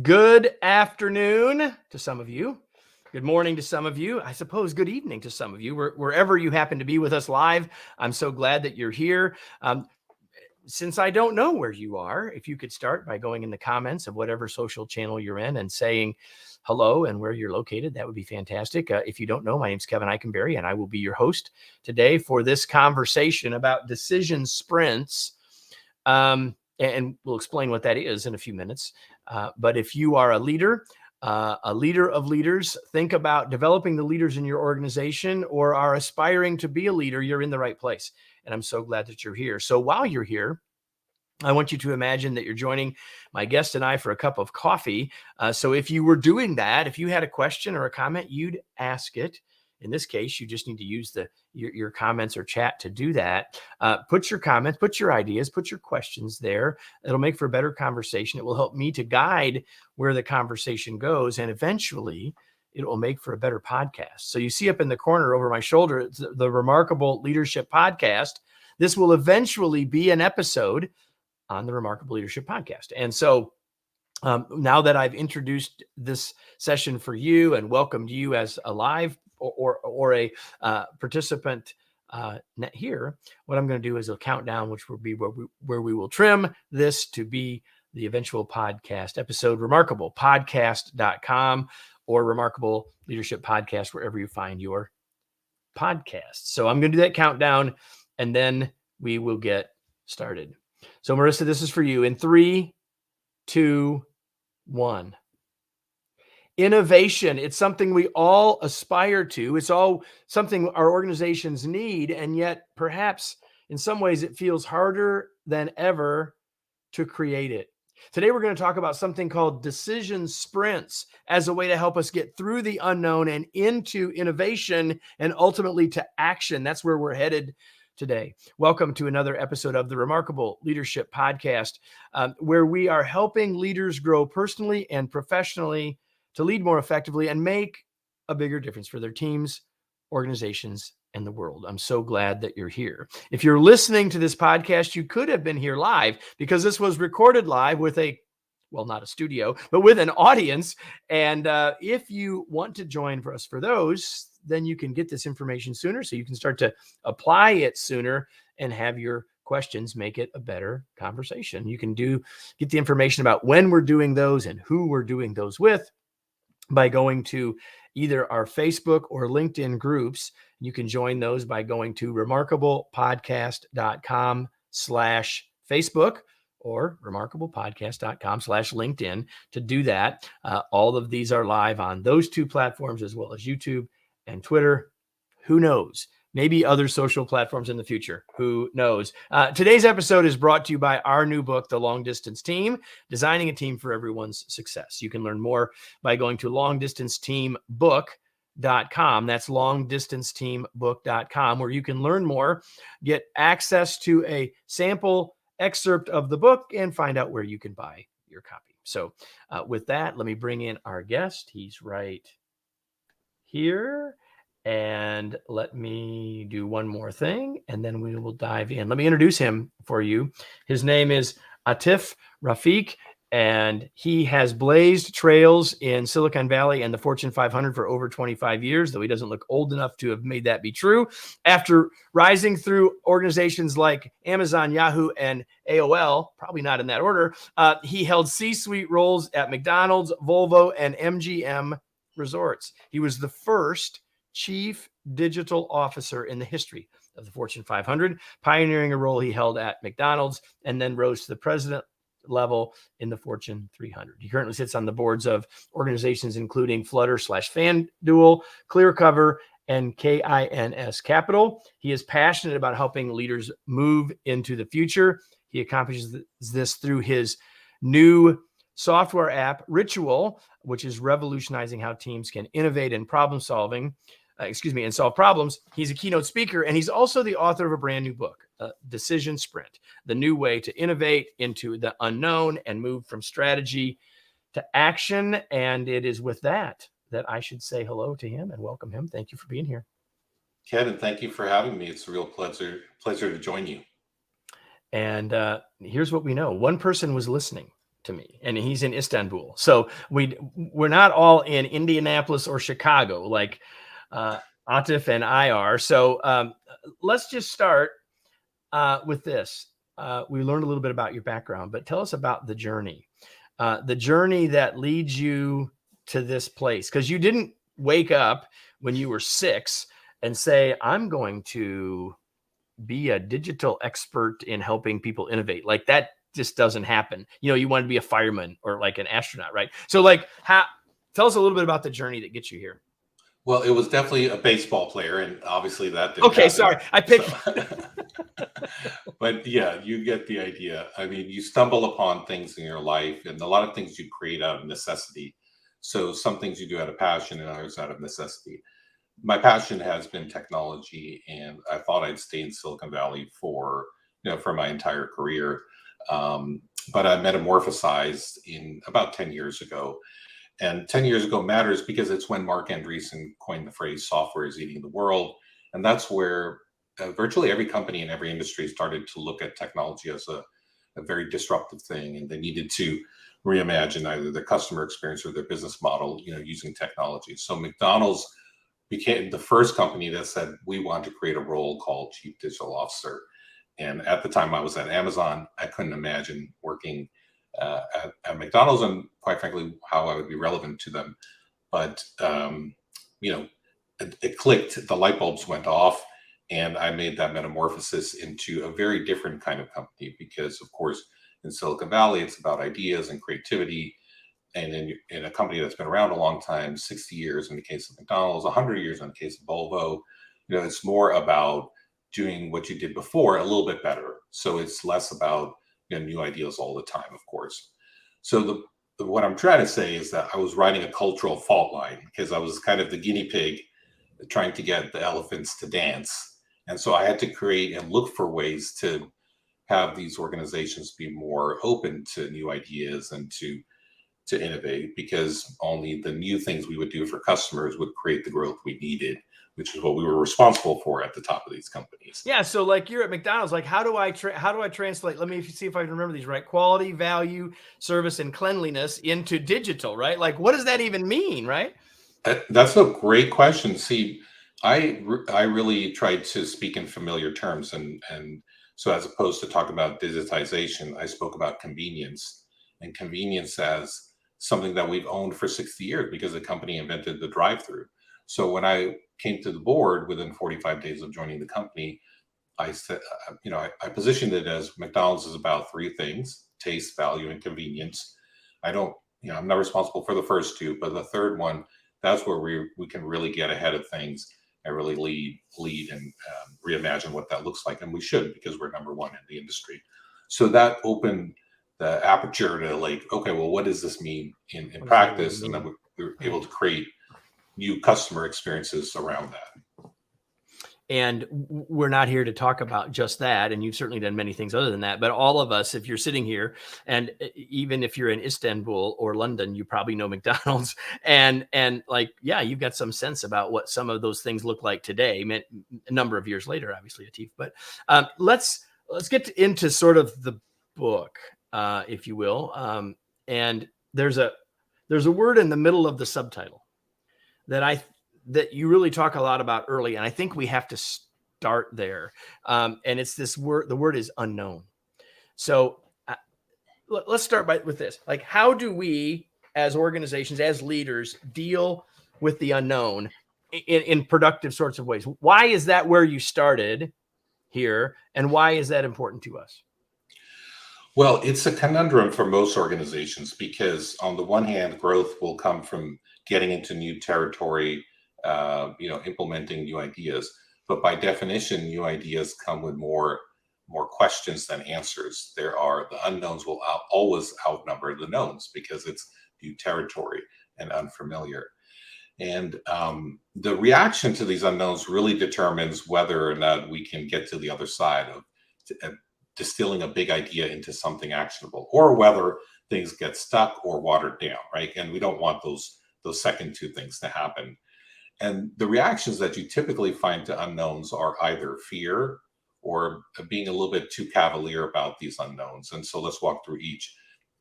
Good afternoon to some of you. Good morning to some of you. I suppose good evening to some of you, wherever you happen to be with us live. I'm so glad that you're here. Since I don't know where you are, if you could start by going in the comments of whatever social channel you're in and saying hello and where you're located, that would be fantastic. If you don't know, my name's Kevin Eikenberry, and I will be your host today for this conversation about decision sprints. And we'll explain what that is in a few minutes. But if you are a leader of leaders, think about developing the leaders in your organization or are aspiring to be a leader, you're in the right place. And I'm so glad that you're here. So while you're here, I want you to imagine that you're joining my guest and I for a cup of coffee. So if you were doing that, if you had a question or a comment, you'd ask it. In this case, you just need to use your comments or chat to do that. Put your comments, put your ideas, put your questions there. It'll make for a better conversation. It will help me to guide where the conversation goes. And eventually, it will make for a better podcast. So you see up in the corner over my shoulder, it's the Remarkable Leadership Podcast. This will eventually be an episode on the Remarkable Leadership Podcast. And so now that I've introduced this session for you and welcomed you as a live or a participant here, what I'm going to do is a countdown, which will be where we will trim this to be the eventual podcast episode, remarkablepodcast.com or Remarkable Leadership Podcast, wherever you find your podcasts. So I'm going to do that countdown, and then we will get started. So Marissa, this is for you in 3, 2, 1. Innovation. It's something we all aspire to. It's all something our organizations need. And yet perhaps in some ways it feels harder than ever to create it. Today, we're going to talk about something called decision sprints as a way to help us get through the unknown and into innovation and ultimately to action. That's where we're headed today. Welcome to another episode of the Remarkable Leadership Podcast, where we are helping leaders grow personally and professionally to lead more effectively and make a bigger difference for their teams, organizations, and the world. I'm so glad that you're here. If you're listening to this podcast, you could have been here live because this was recorded live with not a studio, but with an audience. And if you want to join for us for those, then you can get this information sooner so you can start to apply it sooner and have your questions make it a better conversation. You can get the information about when we're doing those and who we're doing those with by going to either our Facebook or LinkedIn groups. You can join those by going to remarkablepodcast.com/Facebook or remarkablepodcast.com/LinkedIn to do that. All of these are live on those two platforms as well as YouTube and Twitter. Who knows? Maybe other social platforms in the future. Who knows? Today's episode is brought to you by our new book, The Long Distance Team, Designing a Team for Everyone's Success. You can learn more by going to longdistanceteambook.com. That's longdistanceteambook.com, where you can learn more, get access to a sample excerpt of the book, and find out where you can buy your copy. So with that, let me bring in our guest. He's right here. And let me do one more thing, and then we will dive in. Let me introduce him for you. His name is Atif Rafiq, and he has blazed trails in Silicon Valley and the Fortune 500 for over 25 years, though he doesn't look old enough to have made that be true. After rising through organizations like Amazon, Yahoo, and AOL, probably not in that order, he held C-suite roles at McDonald's, Volvo, and MGM Resorts. He was the first Chief Digital Officer in the history of the Fortune 500, pioneering a role he held at McDonald's and then rose to the president level in the Fortune 300. He currently sits on the boards of organizations including Flutter/FanDuel, ClearCover, and KINS Capital. He is passionate about helping leaders move into the future. He accomplishes this through his new software app, Ritual, which is revolutionizing how teams can innovate in and solve problems. He's a keynote speaker, and he's also the author of a brand new book, Decision Sprint, the new way to innovate into the unknown and move from strategy to action. And it is with that I should say hello to him and welcome him. Thank you for being here. Kevin, thank you for having me. It's a real pleasure to join you. And here's what we know. One person was listening. to me, and he's in Istanbul. So we're not all in Indianapolis or Chicago like Atif and I are. So let's just start with this. We learned a little bit about your background, but tell us about the journey that leads you to this place, because you didn't wake up when you were 6 and say, I'm going to be a digital expert in helping people innovate. Like that just doesn't happen. You wanted to be a fireman or like an astronaut, right? So like, tell us a little bit about the journey that gets you here. Well, it was definitely a baseball player, and obviously that didn't Okay, happen. sorry, I picked. But yeah, you get the idea. I mean, you stumble upon things in your life, and a lot of things you create out of necessity. So some things you do out of passion, and others out of necessity. My passion has been technology, and I thought I'd stay in Silicon Valley for my entire career. But I metamorphosized in about 10 years ago. And 10 years ago matters because it's when Mark Andreessen coined the phrase software is eating the world. And that's where virtually every company in every industry started to look at technology as a very disruptive thing. And they needed to reimagine either their customer experience or their business model, using technology. So McDonald's became the first company that said, we want to create a role called Chief Digital Officer. And at the time I was at Amazon, I couldn't imagine working at McDonald's, and quite frankly, how I would be relevant to them. But it clicked. The light bulbs went off, and I made that metamorphosis into a very different kind of company. Because, of course, in Silicon Valley, it's about ideas and creativity. And in a company that's been around a long time, 60 years in the case of McDonald's, 100 years in the case of Volvo, it's more about doing what you did before a little bit better. So it's less about new ideas all the time, of course. So what I'm trying to say is that I was riding a cultural fault line, because I was kind of the guinea pig trying to get the elephants to dance. And so I had to create and look for ways to have these organizations be more open to new ideas and to innovate, because only the new things we would do for customers would create the growth we needed, which is what we were responsible for at the top of these companies. Yeah. So like you're at McDonald's, like how do I translate? Let me see if I can remember these right. Quality, value, service, and cleanliness into digital, right? Like what does that even mean, right? That's a great question. See, I really tried to speak in familiar terms, and so as opposed to talk about digitization, I spoke about convenience, and convenience as something that we've owned for 60 years because the company invented the drive-through. So when I came to the board within 45 days of joining the company, I said, I positioned it as McDonald's is about three things: taste, value, and convenience. I'm not responsible for the first two, but the third one, that's where we can really get ahead of things and really lead and reimagine what that looks like. And we should, because we're number one in the industry. So that opened the aperture to like, okay, well, what does this mean in practice? And then we were able to create new customer experiences around that. And we're not here to talk about just that. And you've certainly done many things other than that. But all of us, if you're sitting here, and even if you're in Istanbul or London, you probably know McDonald's. And like, yeah, you've got some sense about what some of those things look like today, a number of years later, obviously, Atif. But let's get into sort of the book, if you will. And there's a word in the middle of the subtitle that you really talk a lot about early. And I think we have to start there. And it's this word, the word is unknown. So let's start with this. Like, how do we as organizations, as leaders, deal with the unknown in productive sorts of ways? Why is that where you started here? And why is that important to us? Well, it's a conundrum for most organizations, because on the one hand, growth will come from getting into new territory, implementing new ideas. But by definition, new ideas come with more questions than answers. The unknowns will always outnumber the knowns, because it's new territory and unfamiliar. And the reaction to these unknowns really determines whether or not we can get to the other side of distilling a big idea into something actionable, or whether things get stuck or watered down, right? And we don't want those second two things to happen. And the reactions that you typically find to unknowns are either fear or being a little bit too cavalier about these unknowns. And so let's walk through each.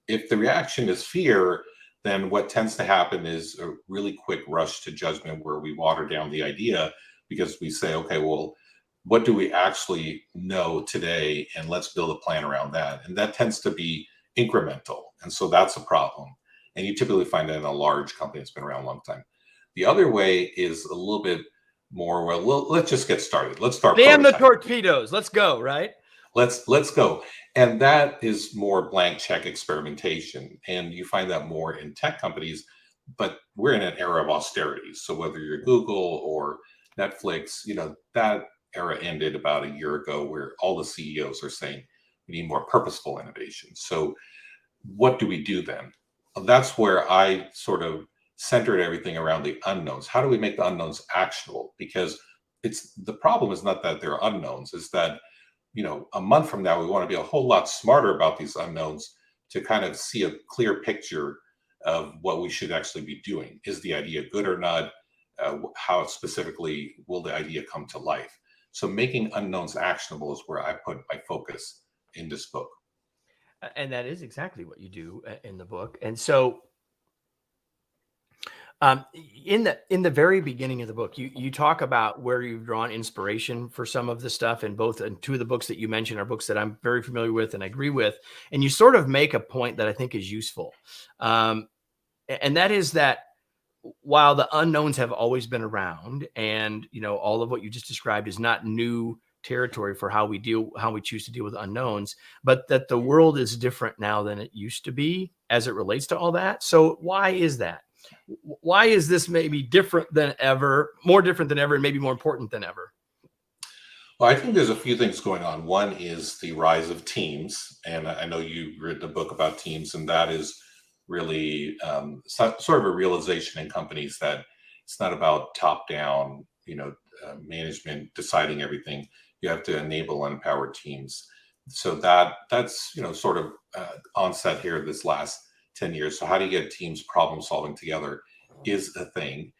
if the reaction is fear, then what tends to happen is a really quick rush to judgment where we water down the idea because we say, okay, well, what do we actually know today? And let's build a plan around that. And that tends to be incremental. And so that's a problem. And you typically find that in a large company that's been around a long time. The other way is a little bit more, well, let's just get started. Let's start Damn the prototyping. torpedoes. Let's go, right? Let's go. And that is more blank check experimentation. And you find that more in tech companies, but we're in an era of austerity. So whether you're Google or Netflix, that era ended about a year ago where all the CEOs are saying we need more purposeful innovation. So what do we do then? That's where I sort of centered everything around the unknowns. How do we make the unknowns actionable? Because the problem is not that they're unknowns, is that a month from now, we want to be a whole lot smarter about these unknowns to kind of see a clear picture of what we should actually be doing. Is the idea good or not? How specifically will the idea come to life? So making unknowns actionable is where I put my focus in this book. And that is exactly what you do in the book. And so in the very beginning of the book, you talk about where you've drawn inspiration for some of the stuff, and two of the books that you mentioned are books that I'm very familiar with and I agree with. And you sort of make a point that I think is useful. And that is that while the unknowns have always been around, and all of what you just described is not new territory for how we choose to deal with unknowns, but that the world is different now than it used to be as it relates to all that. So why is that? Why is this maybe different than ever, more different than ever, and maybe more important than ever? Well, I think there's a few things going on. One is the rise of teams. And I know you read the book about teams, and that is really sort of a realization in companies that it's not about top down, management deciding everything. You have to enable and empower teams. So that's sort of onset here this last 10 years. So how do you get teams problem solving together is a thing.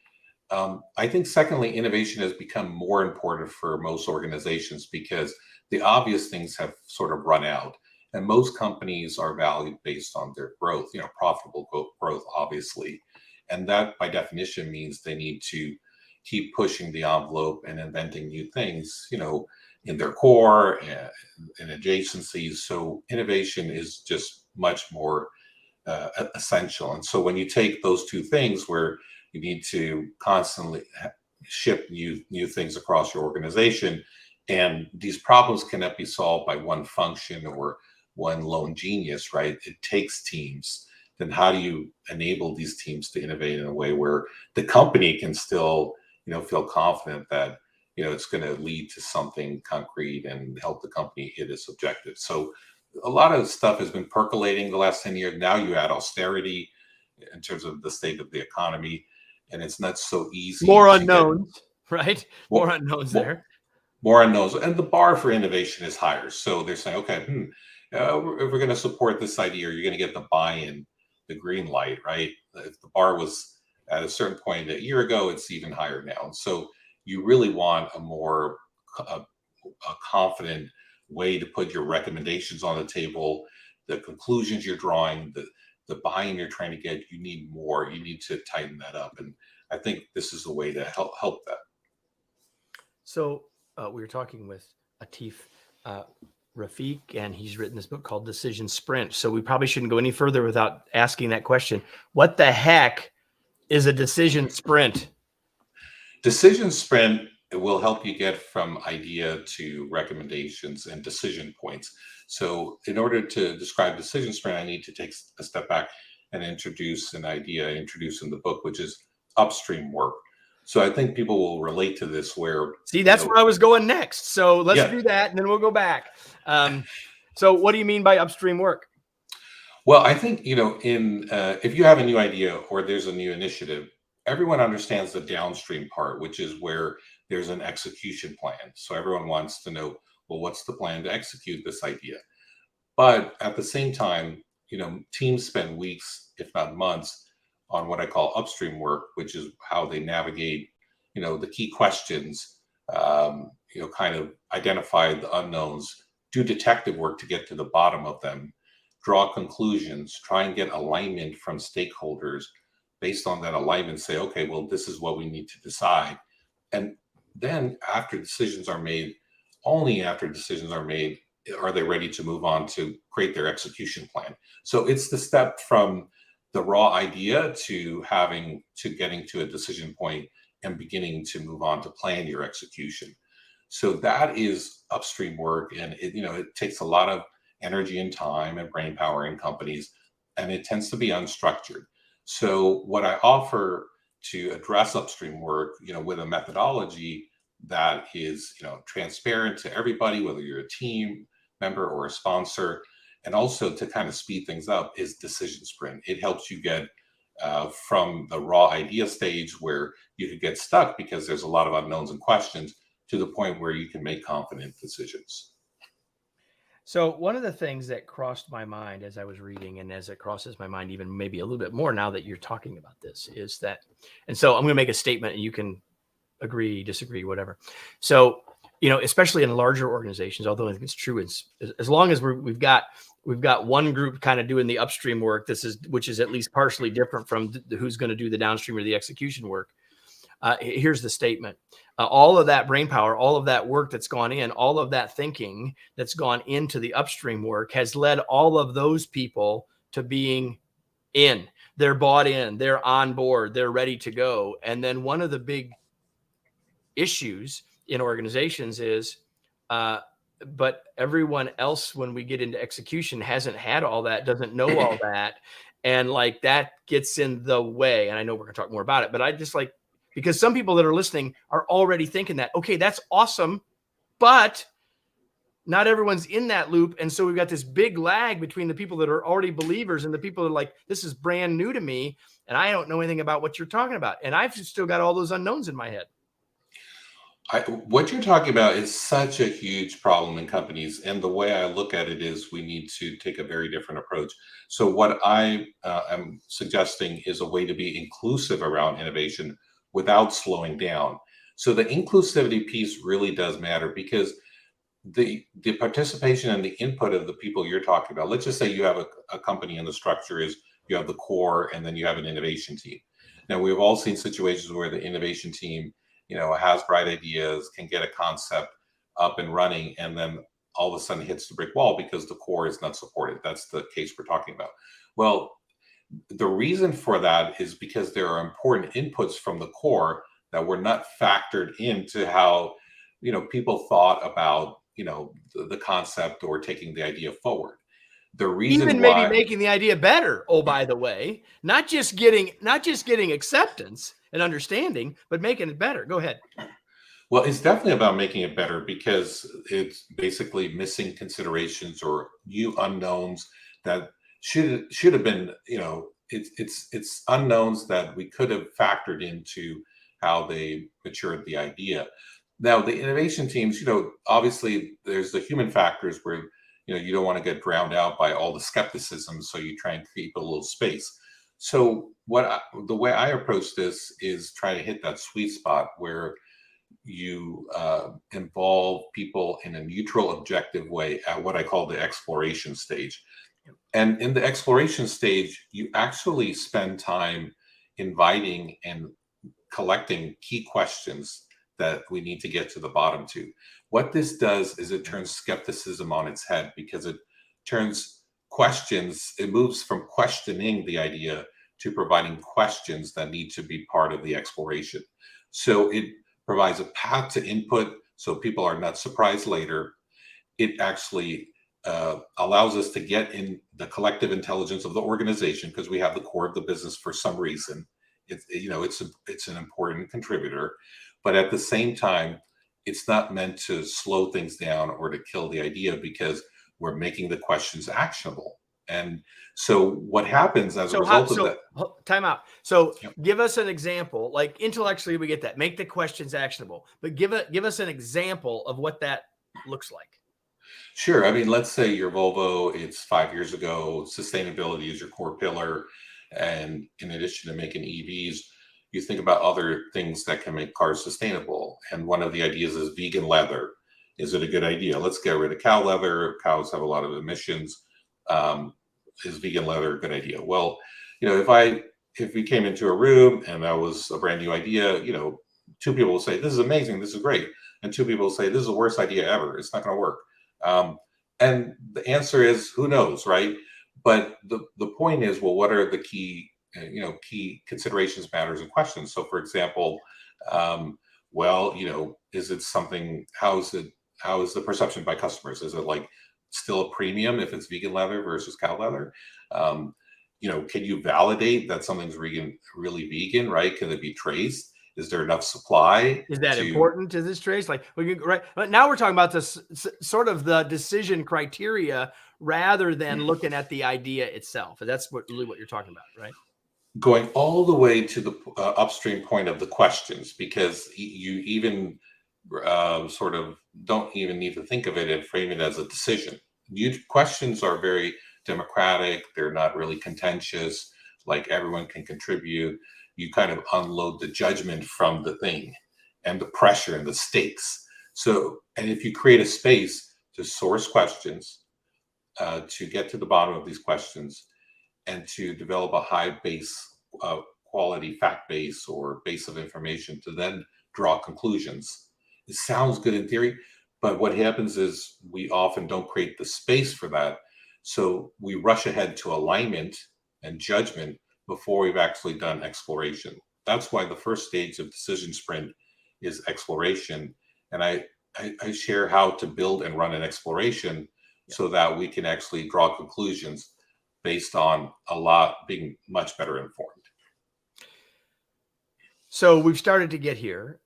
I think secondly, innovation has become more important for most organizations because the obvious things have sort of run out. And most companies are valued based on their growth, profitable growth, obviously. And that by definition means they need to keep pushing the envelope and inventing new things, in their core and adjacencies. So innovation is just much more essential. And so when you take those two things where you need to constantly ship new things across your organization, and these problems cannot be solved by one function or one lone genius, right? It takes teams. Then how do you enable these teams to innovate in a way where the company can still, feel confident that, it's going to lead to something concrete and help the company hit its objective? So a lot of stuff has been percolating the last 10 years. Now you add austerity in terms of the state of the economy, and it's not so easy. More unknowns, right? More unknowns there. More unknowns. And the bar for innovation is higher. So they're saying, okay, if we're going to support this idea, you're going to get the buy-in, the green light, right? If the bar was at a certain point a year ago, it's even higher now. So you really want a more a confident way to put your recommendations on the table, the conclusions you're drawing, the buy-in you're trying to get. You need more. You need to tighten that up. And I think this is a way to help that. So we were talking with Atif Rafiq, and he's written this book called Decision Sprint. So we probably shouldn't go any further without asking that question. What the heck is a decision sprint? Decision sprint will help you get from idea to recommendations and decision points. So in order to describe decision sprint, I need to take a step back and introduce an idea introduced in the book, which is upstream work. So I think people will relate to this where... See, that's where I was going next. So let's do that, and then we'll go back. So what do you mean by upstream work? Well, I think, if you have a new idea or there's a new initiative, everyone understands the downstream part, which is where there's an execution plan. So everyone wants to know, well, what's the plan to execute this idea? But at the same time, teams spend weeks, if not months, on what I call upstream work, which is how they navigate, the key questions, kind of identify the unknowns, do detective work to get to the bottom of them, draw conclusions, try and get alignment from stakeholders. Based on that alignment, say, okay, well, this is what we need to decide. And then after decisions are made, only after decisions are made, are they ready to move on to create their execution plan. So it's the step from the raw idea to getting to a decision point and beginning to move on to plan your execution. So that is upstream work, and it takes a lot of energy and time and brain power in companies, and it tends to be unstructured. So what I offer to address upstream work, with a methodology that is, transparent to everybody, whether you're a team member or a sponsor, and also to kind of speed things up, is decision sprint. It helps you get from the raw idea stage where you could get stuck because there's a lot of unknowns and questions, to the point where you can make confident decisions. So one of the things that crossed my mind as I was reading, and as it crosses my mind even maybe a little bit more now that you're talking about this, is that, and so I'm going to make a statement and you can agree, disagree, whatever. So, especially in larger organizations, although I think it's true, as long as we've got one group kind of doing the upstream work, which is at least partially different from who's going to do the downstream or the execution work. Here's the statement. All of that brain power, all of that work that's gone in, all of that thinking that's gone into the upstream work has led all of those people to being in. They're bought in, they're on board, they're ready to go. And then one of the big issues in organizations is, but everyone else, when we get into execution, hasn't had all that, doesn't know all that. And like that gets in the way. And I know we're going to talk more about it, but I just because some people that are listening are already thinking that, okay, that's awesome, but not everyone's in that loop. And so we've got this big lag between the people that are already believers and the people that are like, this is brand new to me, and I don't know anything about what you're talking about. And I've still got all those unknowns in my head. What you're talking about is such a huge problem in companies. And the way I look at it is we need to take a very different approach. So what I am suggesting is a way to be inclusive around innovation without slowing down. So the inclusivity piece really does matter, because the participation and the input of the people you're talking about, let's just say you have a company, and the structure is you have the core and then you have an innovation team. Now, we've all seen situations where the innovation team, has bright ideas, can get a concept up and running, and then all of a sudden hits the brick wall because the core is not supported. That's the case we're talking about. Well, the reason for that is because there are important inputs from the core that were not factored into how, people thought about, the concept or taking the idea forward. The reason even why, maybe making the idea better. Oh, by the way, not just getting acceptance and understanding, but making it better. Go ahead. well, it's definitely about making it better, because it's basically missing considerations or new unknowns that should have been, it's unknowns that we could have factored into how they matured the idea. Now, the innovation teams, obviously there's the human factors where, you don't want to get drowned out by all the skepticism, so you try and keep a little space. So the way I approach this is try to hit that sweet spot where you involve people in a neutral, objective way at what I call the exploration stage. And in the exploration stage, you actually spend time inviting and collecting key questions that we need to get to the bottom to. What this does is it turns skepticism on its head, because it turns questions, it moves from questioning the idea to providing questions that need to be part of the exploration. So it provides a path to input so people are not surprised later. It actually allows us to get in the collective intelligence of the organization, because we have the core of the business for some reason. It's an important contributor, but at the same time, it's not meant to slow things down or to kill the idea, because we're making the questions actionable. And so what happens as a result of that? Time out. So Yep. Give us an example. Like intellectually, we get that. Make the questions actionable, but give us an example of what that looks like. Sure. I mean, let's say your Volvo, it's 5 years ago, sustainability is your core pillar. And in addition to making EVs, you think about other things that can make cars sustainable. And one of the ideas is vegan leather. Is it a good idea? Let's get rid of cow leather. Cows have a lot of emissions. is vegan leather a good idea? Well, if we came into a room and that was a brand new idea, two people will say, this is amazing, this is great. And two people will say, this is the worst idea ever. It's not going to work. And the answer is, who knows, right? But the point is, well, what are the key considerations, matters, and questions? So, for example, is it something? How is the perception by customers? Is it like still a premium if it's vegan leather versus cow leather? Can you validate that something's really vegan, right? Can it be traced? Is there enough supply? Is that important to this trace? Like, right? But now we're talking about this sort of the decision criteria rather than looking at the idea itself. And that's really what you're talking about, right? Going all the way to the upstream point of the questions, because you even sort of don't even need to think of it and frame it as a decision. Questions are very democratic. They're not really contentious. Like, everyone can contribute. You kind of unload the judgment from the thing and the pressure and the stakes. So, and if you create a space to source questions, to get to the bottom of these questions, and to develop a high base quality fact base or base of information to then draw conclusions. It sounds good in theory, but what happens is we often don't create the space for that. So we rush ahead to alignment and judgment before we've actually done exploration. That's why the first stage of decision sprint is exploration. And I share how to build and run an exploration so that we can actually draw conclusions based on being much better informed. So we've started to get here,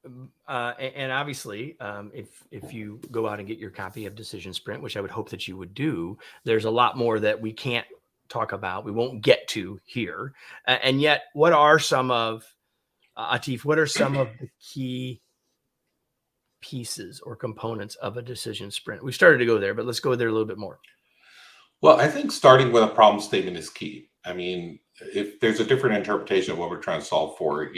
and obviously, if you go out and get your copy of Decision Sprint, which I would hope that you would do, there's a lot more that we can't talk about, we won't get to here. And yet, what are some of Atif? What are some of the key pieces or components of a decision sprint? We started to go there, but let's go there a little bit more. Well, I think starting with a problem statement is key. I mean, if there's a different interpretation of what we're trying to solve for,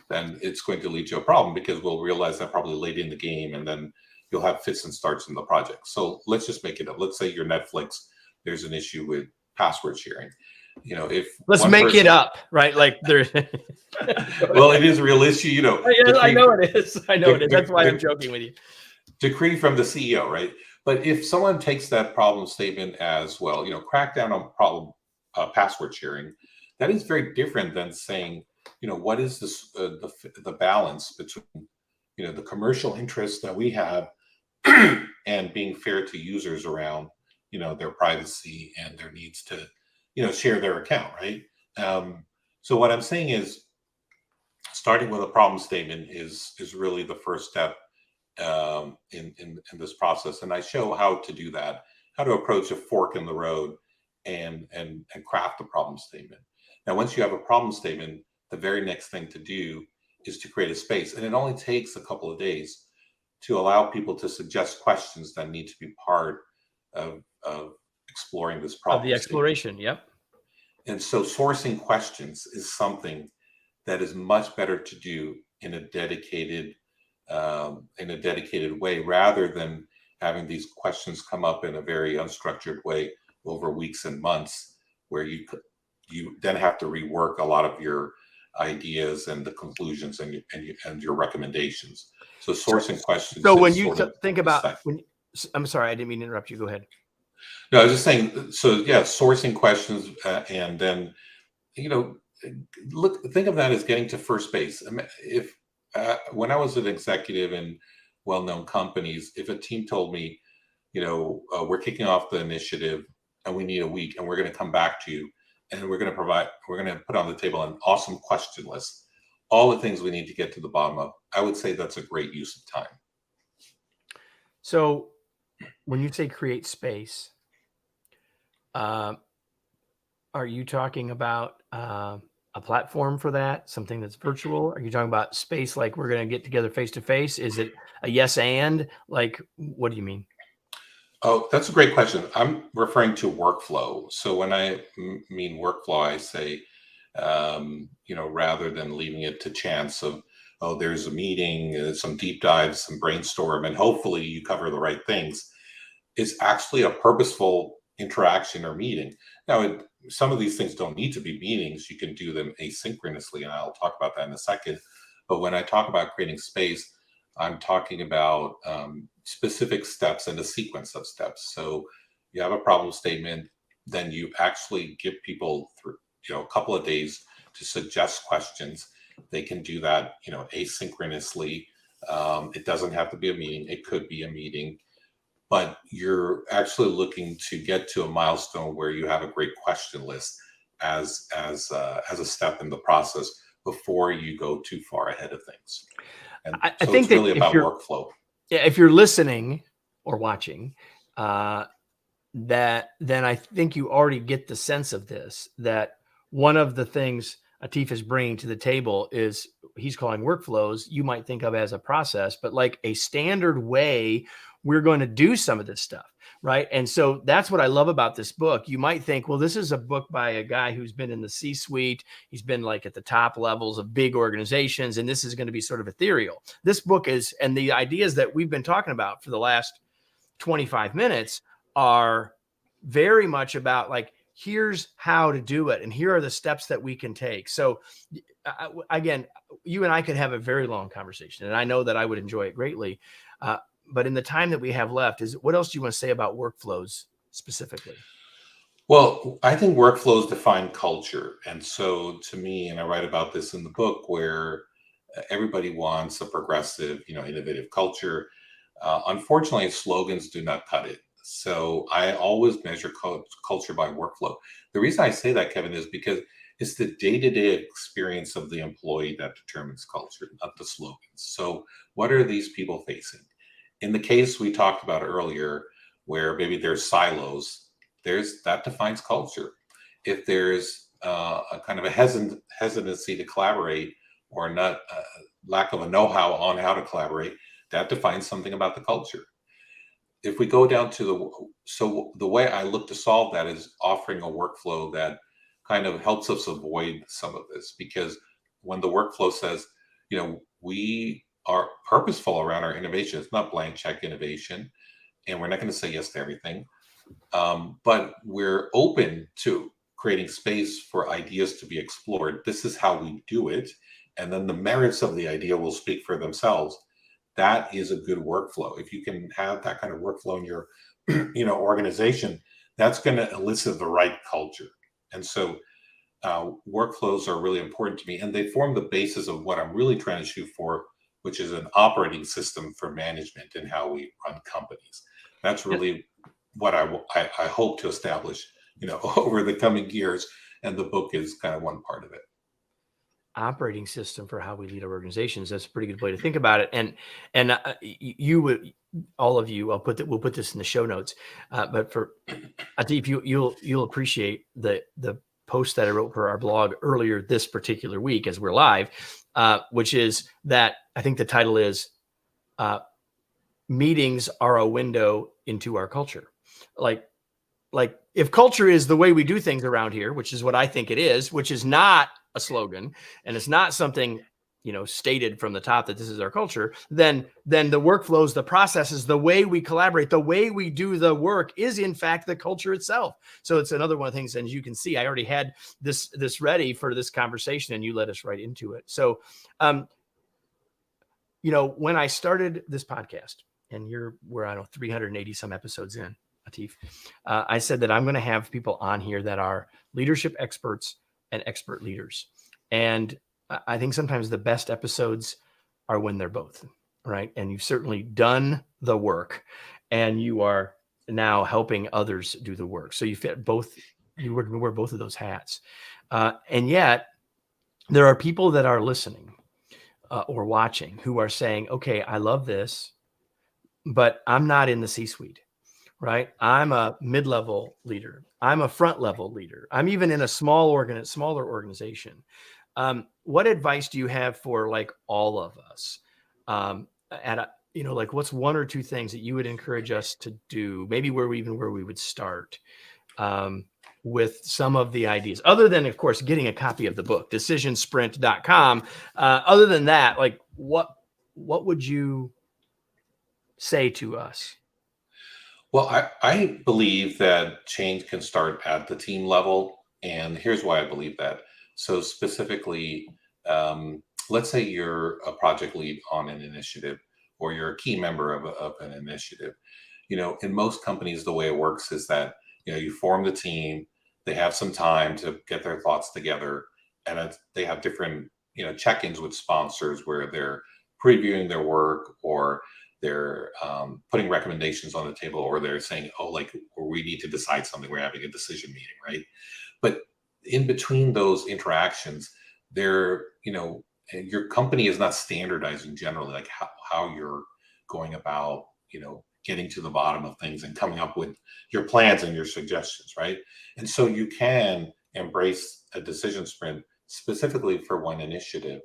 then it's going to lead to a problem, because we'll realize that probably late in the game, and then you'll have fits and starts in the project. So let's just make it up. Let's say your Netflix, there's an issue with password sharing. Let's make it up, right? Like there. Well, it is a real issue, I know it is. That's why I'm joking with you. Decree from the CEO, right? But if someone takes that problem statement as, well, crack down on problem password sharing, that is very different than saying, what is this the balance between the commercial interests that we have and being fair to users around their privacy and their needs to share their account, right? So what I'm saying is, starting with a problem statement is really the first step in this process, and I show how to do that, how to approach a fork in the road and craft a problem statement. Now, once you have a problem statement, the very next thing to do is to create a space, and it only takes a couple of days to allow people to suggest questions that need to be part of exploring this problem. Of the exploration, yep. And so sourcing questions is something that is much better to do in a dedicated way, rather than having these questions come up in a very unstructured way over weeks and months, where you then have to rework a lot of your ideas and the conclusions and your recommendations. So sourcing questions. So when you think about, I'm sorry, I didn't mean to interrupt you. Go ahead. No, I was just saying. So yeah, sourcing questions, and then think of that as getting to first base. If when I was an executive in well-known companies, if a team told me, we're kicking off the initiative and we need a week, and we're going to come back to you, and we're going to put on the table an awesome question list, all the things we need to get to the bottom of, I would say that's a great use of time. So when you say create space, are you talking about a platform for that, something that's virtual? Are you talking about space like we're going to get together face to face? Is it a yes and? Like, what do you mean? Oh, that's a great question. I'm referring to workflow. So when I mean workflow, I say, rather than leaving it to chance of, there's a meeting, some deep dives, some brainstorm, and hopefully you cover the right things, it's actually a purposeful interaction or meeting. Now, some of these things don't need to be meetings. You can do them asynchronously, and I'll talk about that in a second. But when I talk about creating space, I'm talking about specific steps and a sequence of steps. So you have a problem statement, then you actually give people through, a couple of days to suggest questions. They can do that, asynchronously. It doesn't have to be a meeting. It could be a meeting, but you're actually looking to get to a milestone where you have a great question list as a step in the process before you go too far ahead of things. And I so think it's really that about workflow. Yeah, if you're listening or watching, that then I think you already get the sense of this, that one of the things Atif is bringing to the table is he's calling workflows. You might think of as a process, but like a standard way we're going to do some of this stuff. Right. And so that's what I love about this book. You might think, well, this is a book by a guy who's been in the C-suite. He's been like at the top levels of big organizations, and this is going to be sort of ethereal. This book is, and the ideas that we've been talking about for the last 25 minutes are very much about like, here's how to do it, and here are the steps that we can take. So again, you and I could have a very long conversation, and I know that I would enjoy it greatly. But in the time that we have left, what else do you want to say about workflows specifically? Well, I think workflows define culture. And so to me, and I write about this in the book, where everybody wants a progressive, innovative culture. Unfortunately, slogans do not cut it. So I always measure culture by workflow. The reason I say that, Kevin, is because it's the day-to-day experience of the employee that determines culture, not the slogans. So what are these people facing? In the case we talked about earlier, where maybe there's silos, that defines culture. If there's a kind of a hesitancy to collaborate, or not lack of a know-how on how to collaborate, that defines something about the culture. If we go down to the way I look to solve that is offering a workflow that kind of helps us avoid some of this, because when the workflow says, we are purposeful around our innovation, it's not blank check innovation, and we're not going to say yes to everything, but we're open to creating space for ideas to be explored. This is how we do it, and then the merits of the idea will speak for themselves. That is a good workflow. If you can have that kind of workflow in your organization, that's going to elicit the right culture. And so workflows are really important to me, and they form the basis of what I'm really trying to shoot for, which is an operating system for management and how we run companies. That's really what I hope to establish, over the coming years. And the book is kind of one part of it. Operating system for how we lead our organizations. That's a pretty good way to think about it. And you would, all of you, we'll put this in the show notes. But for Atif, you'll appreciate the post that I wrote for our blog earlier this particular week as we're live, which is that I think the title is meetings are a window into our culture. Like if culture is the way we do things around here, which is what I think it is, which is not a slogan, and it's not something, stated from the top that this is our culture, then the workflows, the processes, the way we collaborate, the way we do the work is in fact the culture itself. So it's another one of the things, and as you can see, I already had this ready for this conversation, and you led us right into it. So, when I started this podcast, and we're, I don't know, 380 some episodes in, Atif, I said that I'm going to have people on here that are leadership experts and expert leaders. And I think sometimes the best episodes are when they're both, right? And you've certainly done the work, and you are now helping others do the work. So you fit both, you wear both of those hats. And yet there are people that are listening or watching who are saying, okay, I love this, but I'm not in the C-suite. Right? I'm a mid-level leader. I'm a front-level leader. I'm even in a smaller organization. What advice do you have for like all of us? What's one or two things that you would encourage us to do? Maybe where we would start with some of the ideas, other than, of course, getting a copy of the book, decisionsprint.com. Other than that, like what would you say to us? Well, I believe that change can start at the team level. And here's why I believe that. So, specifically, let's say you're a project lead on an initiative, or you're a key member of an initiative. In most companies, the way it works is that, you form the team, they have some time to get their thoughts together, and they have different, check-ins with sponsors where they're previewing their work, or they're putting recommendations on the table, or they're saying, oh, like, we need to decide something, we're having a decision meeting, right? But in between those interactions, they're, your company is not standardizing generally, like how you're going about, getting to the bottom of things and coming up with your plans and your suggestions, right? And so you can embrace a decision sprint specifically for one initiative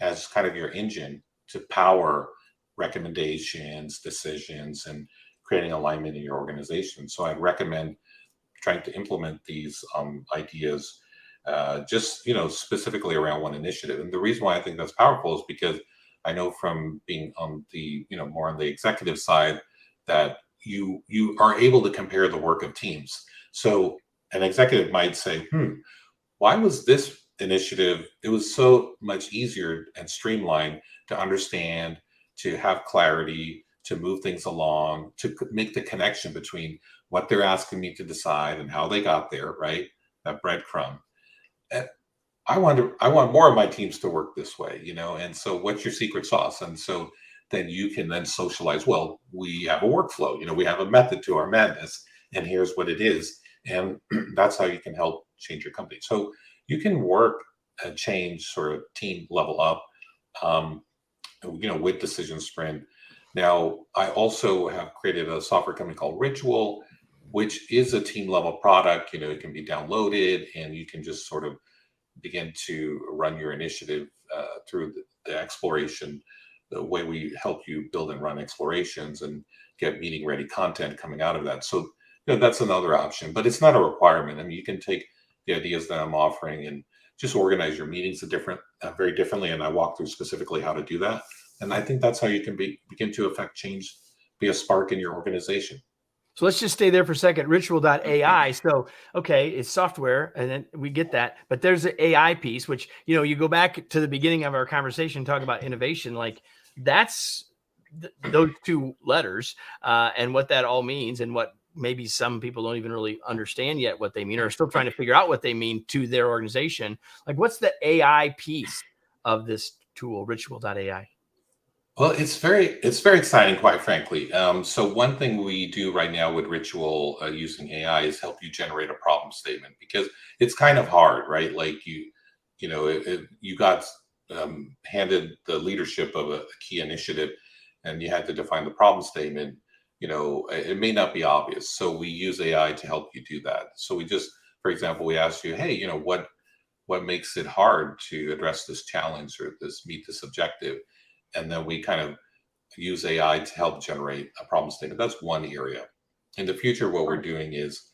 as kind of your engine to power recommendations, decisions, and creating alignment in your organization. So I'd recommend trying to implement these ideas, just specifically around one initiative. And the reason why I think that's powerful is because I know from being on the more on the executive side that you are able to compare the work of teams. So an executive might say, why was this initiative, it was so much easier and streamlined to understand, to have clarity, to move things along, to make the connection between what they're asking me to decide and how they got there, right? That breadcrumb. And I want more of my teams to work this way, and so what's your secret sauce? And so then you can then socialize, well, we have a workflow, we have a method to our madness, and here's what it is. And that's how you can help change your company. So you can work and change sort of team level up, um, with Decision Sprint. Now, I also have created a software company called Ritual, which is a team level product. It can be downloaded, and you can just sort of begin to run your initiative through the exploration, the way we help you build and run explorations and get meeting ready content coming out of that. So, that's another option, but it's not a requirement. I mean, you can take the ideas that I'm offering and just organize your meetings very differently. And I walk through specifically how to do that. And I think that's how you can begin to affect change, be a spark in your organization. So let's just stay there for a second. Ritual.ai. So, okay, it's software, and then we get that. But there's the AI piece, which, you go back to the beginning of our conversation, talk about innovation. Like that's those two letters and what that all means, and what maybe some people don't even really understand yet what they mean, or are still trying to figure out what they mean to their organization. Like, what's the AI piece of this tool, Ritual.ai? Well, it's very exciting, quite frankly. So one thing we do right now with Ritual, using AI, is help you generate a problem statement, because it's kind of hard, right? Like you got handed the leadership of a key initiative, and you had to define the problem statement. It may not be obvious, so we use AI to help you do that. So for example, we ask you, hey, what makes it hard to address this challenge or meet this objective? And then we kind of use AI to help generate a problem statement. That's one area. In the future, what we're doing is,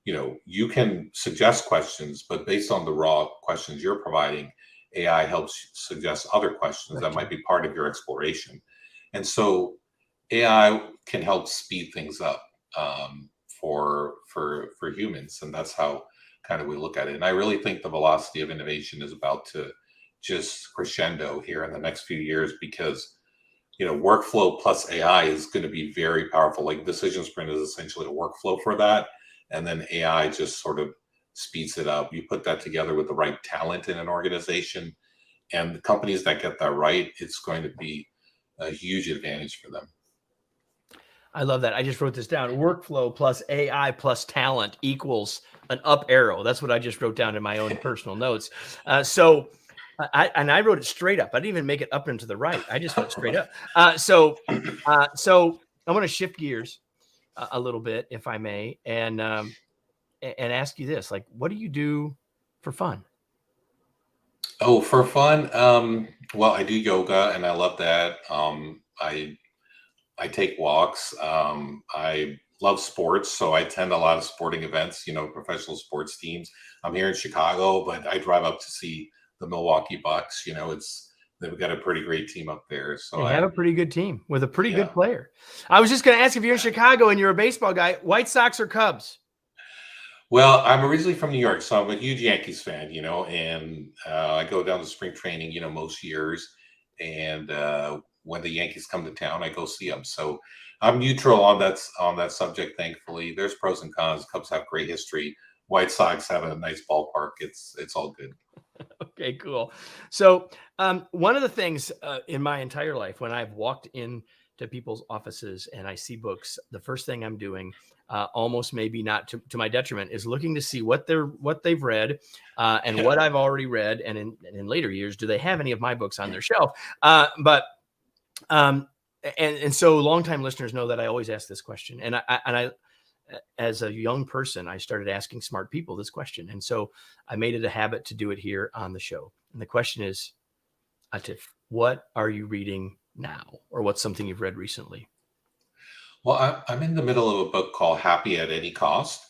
you can suggest questions, but based on the raw questions you're providing, AI helps suggest other questions that might be part of your exploration. And so AI can help speed things up, for humans, and that's how kind of we look at it. And I really think the velocity of innovation is about to just crescendo here in the next few years, because workflow plus AI is going to be very powerful. Like Decision Sprint is essentially a workflow for that, and then AI just sort of speeds it up. You put that together with the right talent in an organization, and the companies that get that right, it's going to be a huge advantage for them. I love that. I just wrote this down. Workflow plus AI plus talent equals an up arrow. That's what I just wrote down in my own personal notes. So I wrote it straight up. I didn't even make it up and to the right. I just went straight up. So I want to shift gears a little bit, if I may, and ask you this: like, what do you do for fun? Oh, for fun. Well, I do yoga, and I love that. I take walks. I love sports, so I attend a lot of sporting events, professional sports teams. I'm here in Chicago, but I drive up to see the Milwaukee Bucks. It's they've got a pretty great team up there. So They have a pretty good team with a pretty Yeah. good player. I was just going to ask, if you're in Chicago and you're a baseball guy, White Sox or Cubs? Well, I'm originally from New York, so I'm a huge Yankees fan, and I go down to spring training, most years. And when the Yankees come to town, I go see them. So I'm neutral on that subject. Thankfully, there's pros and cons. Cubs have great history. White Sox have a nice ballpark. It's all good. Okay, cool. So one of the things in my entire life, when I've walked into people's offices and I see books, the first thing I'm doing, almost maybe not to my detriment, is looking to see what they've read and what I've already read. And in later years, do they have any of my books on their shelf? And so longtime listeners know that I always ask this question. And I as a young person, I started asking smart people this question. And so I made it a habit to do it here on the show. And the question is, Atif, what are you reading now? Or what's something you've read recently? Well, I'm in the middle of a book called Happy at Any Cost.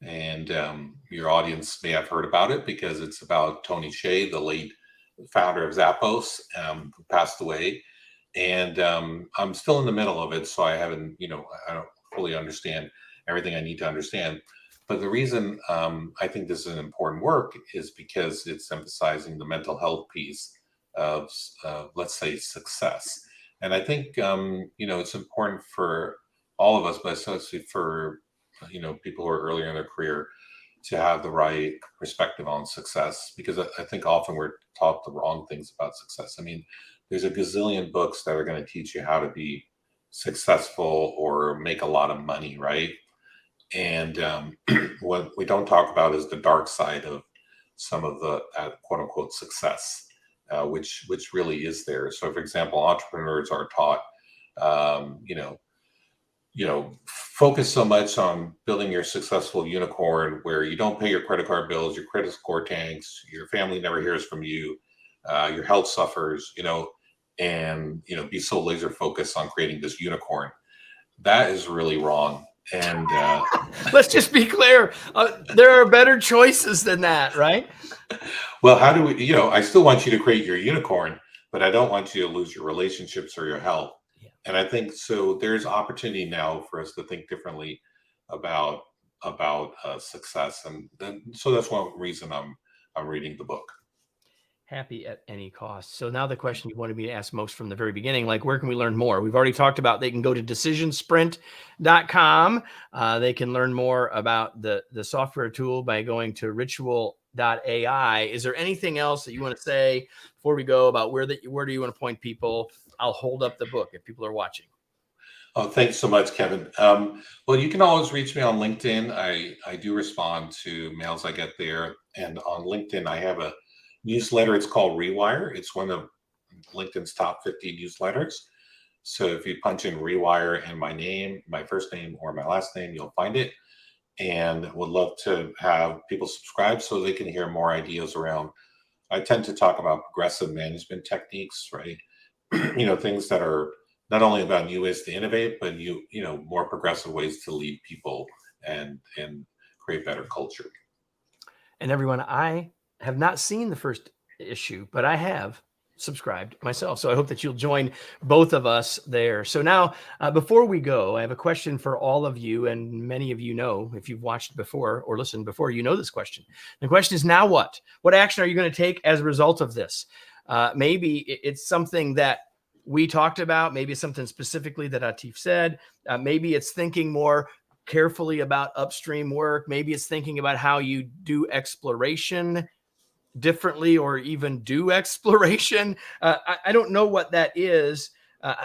And your audience may have heard about it because it's about Tony Hsieh, the late founder of Zappos, who passed away. And I'm still in the middle of it. So I haven't, I don't fully understand everything I need to understand. But the reason I think this is an important work is because it's emphasizing the mental health piece of, let's say, success. And I think, it's important for all of us, but especially for, people who are earlier in their career, to have the right perspective on success, because I think often we're taught the wrong things about success. I mean, there's a gazillion books that are going to teach you how to be successful or make a lot of money, right? And what we don't talk about is the dark side of some of the quote unquote success, which really is there. So, for example, entrepreneurs are taught, focus so much on building your successful unicorn where you don't pay your credit card bills, your credit score tanks, your family never hears from you, your health suffers, and be so laser focused on creating this unicorn. That is really wrong. And let's just be clear. There are better choices than that, right? Well, how do we, I still want you to create your unicorn, but I don't want you to lose your relationships or your health. Yeah. And I think so there's opportunity now for us to think differently about success. And then, so that's one reason I'm reading the book. Happy at any cost. So now the question you wanted me to ask most from the very beginning, like, where can we learn more? We've already talked about they can go to decisionsprint.com. They can learn more about the software tool by going to ritual.ai. Is there anything else that you want to say before we go about where do you want to point people? I'll hold up the book if people are watching. Oh, thanks so much, Kevin. Well, you can always reach me on LinkedIn. I do respond to mails I get there. And on LinkedIn, I have a newsletter. It's called Rewire. It's one of LinkedIn's top 50 newsletters. So if you punch in Rewire and my name, my first name or my last name, you'll find it. And would love to have people subscribe so they can hear more ideas around. I tend to talk about progressive management techniques, right? Things that are not only about new ways to innovate, but more progressive ways to lead people and create better culture. And everyone, I have not seen the first issue, but I have subscribed myself. So I hope that you'll join both of us there. So now, before we go, I have a question for all of you. And many of you know, if you've watched before or listened before, you know this question. The question is, now what? What action are you going to take as a result of this? Maybe it's something that we talked about. Maybe it's something specifically that Atif said. Maybe it's thinking more carefully about upstream work. Maybe it's thinking about how you do exploration differently or even do exploration. I don't know what that is.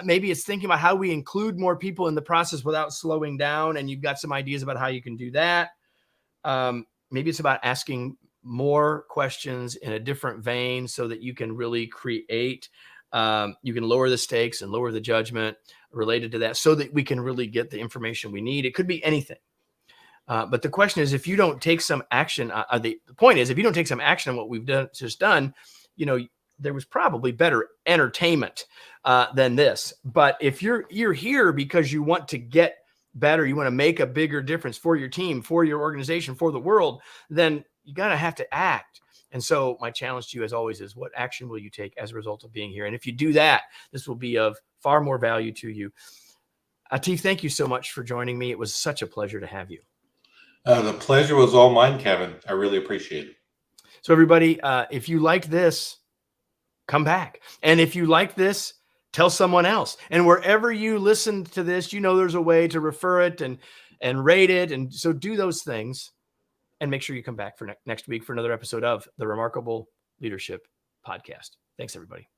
Maybe it's thinking about how we include more people in the process without slowing down. And you've got some ideas about how you can do that. Maybe it's about asking more questions in a different vein so that you can really create, you can lower the stakes and lower the judgment related to that so that we can really get the information we need. It could be anything. But the question is, if you don't take some action, the point is, if you don't take some action on what we've just done, there was probably better entertainment than this. But if you're here because you want to get better, you want to make a bigger difference for your team, for your organization, for the world, then you have to act. And so my challenge to you, as always, is what action will you take as a result of being here? And if you do that, this will be of far more value to you. Atif, thank you so much for joining me. It was such a pleasure to have you. The pleasure was all mine, Kevin. I really appreciate it. So everybody, if you like this, come back. And if you like this, tell someone else. And wherever you listen to this, there's a way to refer it and rate it. And so do those things and make sure you come back for next week for another episode of the Remarkable Leadership Podcast. Thanks, everybody.